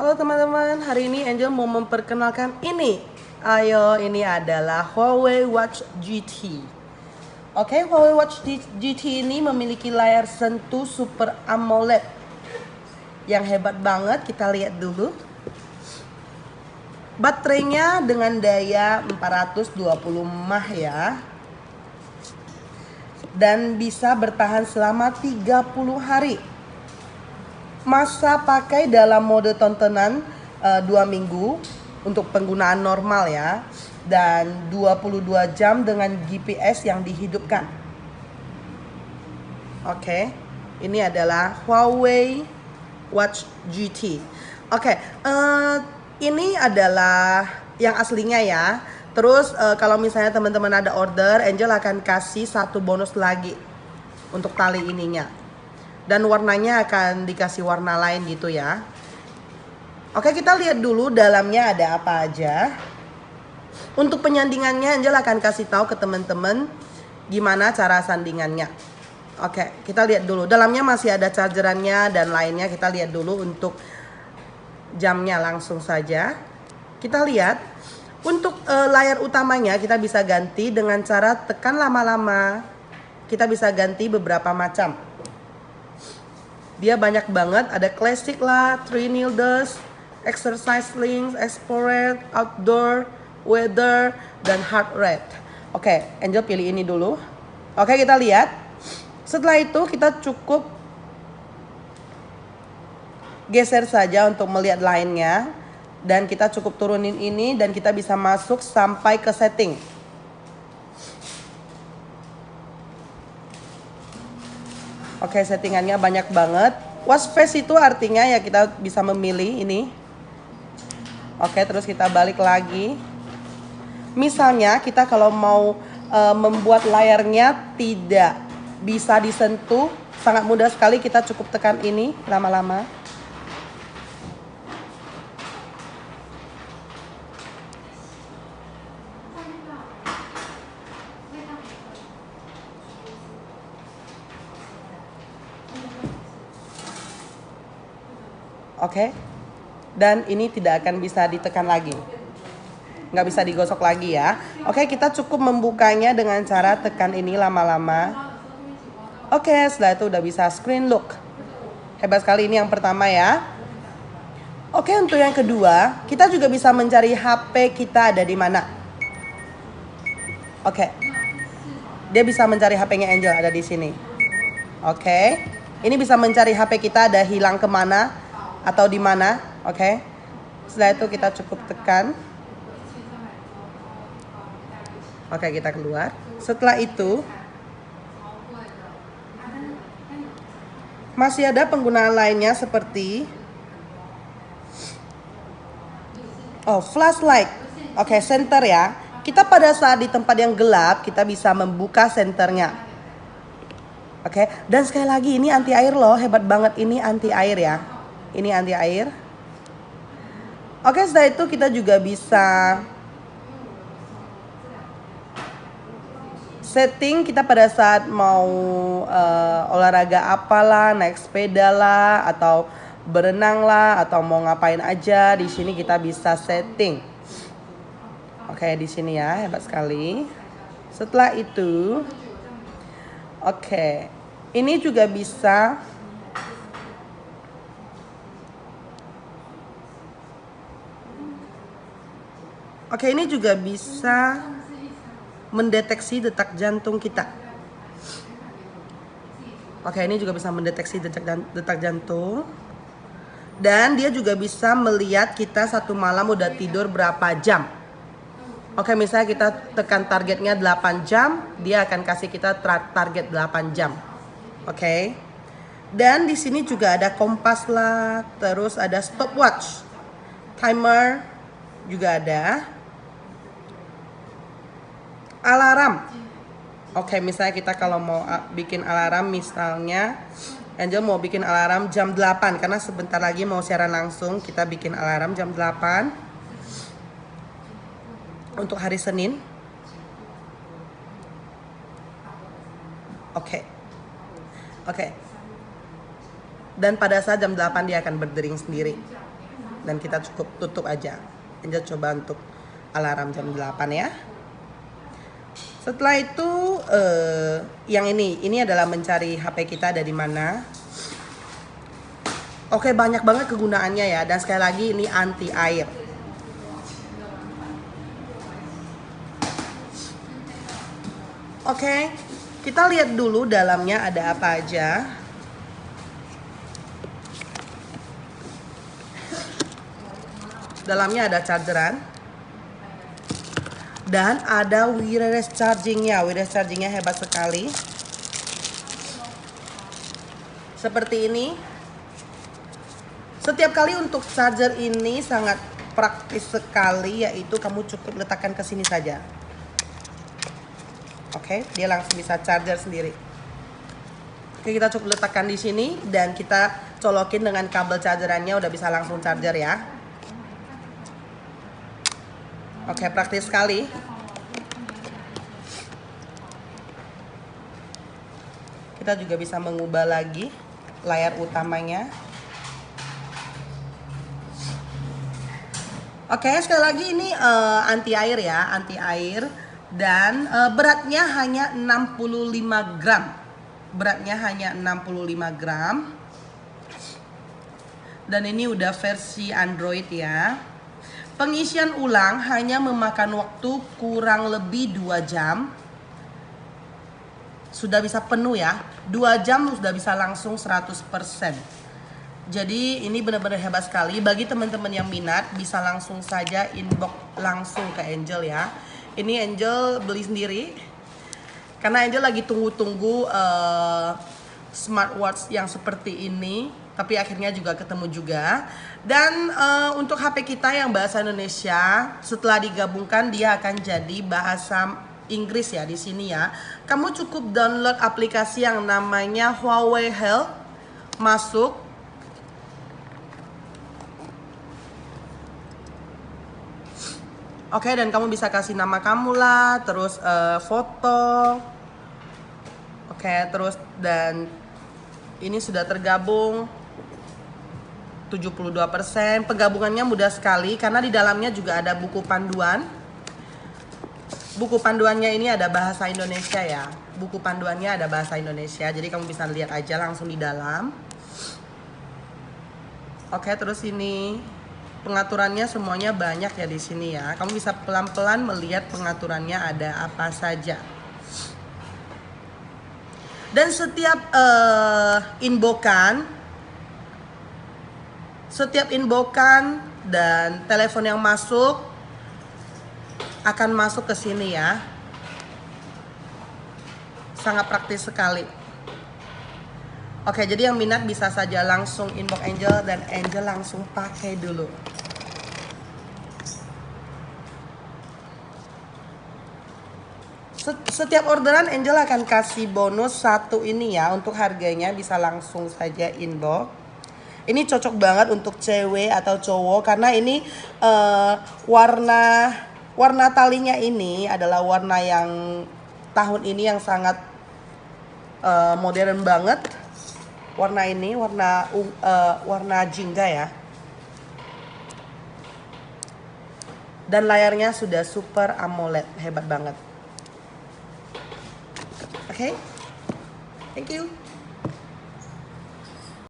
Halo teman-teman, hari ini Angel mau memperkenalkan ini. Ayo, ini adalah Huawei Watch GT. Oke, Huawei Watch GT ini memiliki layar sentuh Super AMOLED yang hebat banget. Kita lihat dulu. Baterainya dengan daya 420 mAh ya. Dan bisa bertahan selama 30 hari. Masa pakai dalam mode tontonan 2 minggu untuk penggunaan normal ya, dan 22 jam dengan GPS yang dihidupkan. Oke, ini adalah Huawei Watch GT. Oke, ini adalah yang aslinya ya. Terus kalau misalnya teman-teman ada order, Angel akan kasih satu bonus lagi untuk tali ininya. Dan warnanya akan dikasih warna lain gitu ya. Oke, kita lihat dulu dalamnya ada apa aja. Untuk penyandingannya Angel akan kasih tahu ke teman-teman gimana cara sandingannya. Oke, kita lihat dulu. Dalamnya masih ada chargerannya dan lainnya. Kita lihat dulu untuk jamnya langsung saja. Kita lihat untuk layar utamanya kita bisa ganti dengan cara tekan lama-lama. Kita bisa ganti beberapa macam. Dia banyak banget, ada classic lah, 3 needles, exercise links, explorer, outdoor, weather, dan heart rate. Oke, Angel pilih ini dulu. Oke, kita lihat. Setelah itu kita cukup geser saja untuk melihat lainnya. Dan kita cukup turunin ini dan kita bisa masuk sampai ke setting. Oke, settingannya banyak banget. Watch face itu artinya ya kita bisa memilih ini. Oke, terus kita balik lagi. Misalnya kita kalau mau membuat layarnya tidak bisa disentuh, sangat mudah sekali, kita cukup tekan ini lama-lama. Oke, dan ini tidak akan bisa ditekan lagi, nggak bisa digosok lagi ya. Oke, kita cukup membukanya dengan cara tekan ini lama-lama. Oke, setelah itu udah bisa screen lock. Hebat sekali, ini yang pertama ya. Oke, untuk yang kedua, kita juga bisa mencari HP kita ada di mana. Oke, dia bisa mencari HP-nya Angel ada di sini. Oke, ini bisa mencari HP kita ada hilang kemana atau di mana. Oke, setelah itu kita cukup tekan. Oke, kita keluar. Setelah itu masih ada penggunaan lainnya seperti flashlight. Oke, center ya. Kita pada saat di tempat yang gelap kita bisa membuka senternya. Oke, dan sekali lagi ini anti air loh, hebat banget, ini anti air ya. Ini anti air. Oke, setelah itu kita juga bisa setting kita pada saat mau olahraga apalah, naik sepeda lah, atau berenang lah, atau mau ngapain aja. Di sini kita bisa setting. Oke, di sini ya, hebat sekali. Setelah itu, oke, ini juga bisa ini juga bisa mendeteksi detak jantung kita. Oke, ini juga bisa mendeteksi detak jantung. Dan dia juga bisa melihat kita satu malam udah tidur berapa jam. Oke, misalnya kita tekan targetnya 8 jam, dia akan kasih kita target 8 jam. Oke. Dan di sini juga ada kompas lah, terus ada stopwatch, timer juga ada. Alarm. Oke, misalnya kita kalau mau bikin alarm, misalnya Angel mau bikin alarm jam 8 karena sebentar lagi mau siaran langsung. Kita bikin alarm jam 8 untuk hari Senin. Oke. Dan pada saat jam 8 dia akan berdering sendiri. dan kita cukup tutup aja. Angel coba untuk alarm jam 8 ya. Setelah itu yang ini adalah mencari HP kita ada di mana. Oke, banyak banget kegunaannya ya, dan sekali lagi ini anti air. Oke, kita lihat dulu dalamnya ada apa aja. Dalamnya ada chargeran dan ada wireless chargingnya. Wireless chargingnya hebat sekali. Seperti ini. Setiap kali untuk charger ini sangat praktis sekali, yaitu kamu cukup letakkan ke sini saja. Oke, dia langsung bisa charger sendiri. Oke, kita cukup letakkan di sini dan kita colokin dengan kabel chargerannya, udah bisa langsung charger ya. Oke, praktis sekali. Kita juga bisa mengubah lagi layar utamanya. Oke, sekali lagi ini anti air ya, anti air. Dan beratnya hanya 65 gram. Beratnya hanya 65 gram. Dan ini udah versi Android ya. Pengisian ulang hanya memakan waktu kurang lebih 2 jam. Sudah bisa penuh ya. 2 jam sudah bisa langsung 100%. Jadi ini benar-benar hebat sekali. Bagi teman-teman yang minat bisa langsung saja inbox langsung ke Angel ya. Ini Angel beli sendiri. Karena Angel lagi tunggu-tunggu smartwatch yang seperti ini. Tapi akhirnya juga ketemu juga. Dan untuk HP kita yang bahasa Indonesia, setelah digabungkan dia akan jadi bahasa Inggris ya di sini ya. Kamu cukup download aplikasi yang namanya Huawei Health. Masuk. Oke, dan kamu bisa kasih nama kamu lah, terus foto. Oke, terus dan ini sudah tergabung 72%. Penggabungannya mudah sekali karena di dalamnya juga ada buku panduan. Buku panduannya ini ada bahasa Indonesia ya. Buku panduannya ada bahasa Indonesia, jadi kamu bisa lihat aja langsung di dalam. Oke, terus ini pengaturannya semuanya banyak ya di sini ya. Kamu bisa pelan-pelan melihat pengaturannya ada apa saja. Dan setiap inbokan dan telepon yang masuk akan masuk ke sini ya. Sangat praktis sekali. Oke, jadi yang minat bisa saja langsung inbox Angel dan Angel langsung pakai dulu. Setiap orderan Angel akan kasih bonus satu ini ya. Untuk harganya bisa langsung saja inbox. Ini cocok banget untuk cewek atau cowok karena ini warna talinya ini adalah warna yang tahun ini yang sangat modern banget. Warna ini warna jingga ya. Dan layarnya sudah Super AMOLED, hebat banget. Oke, thank you.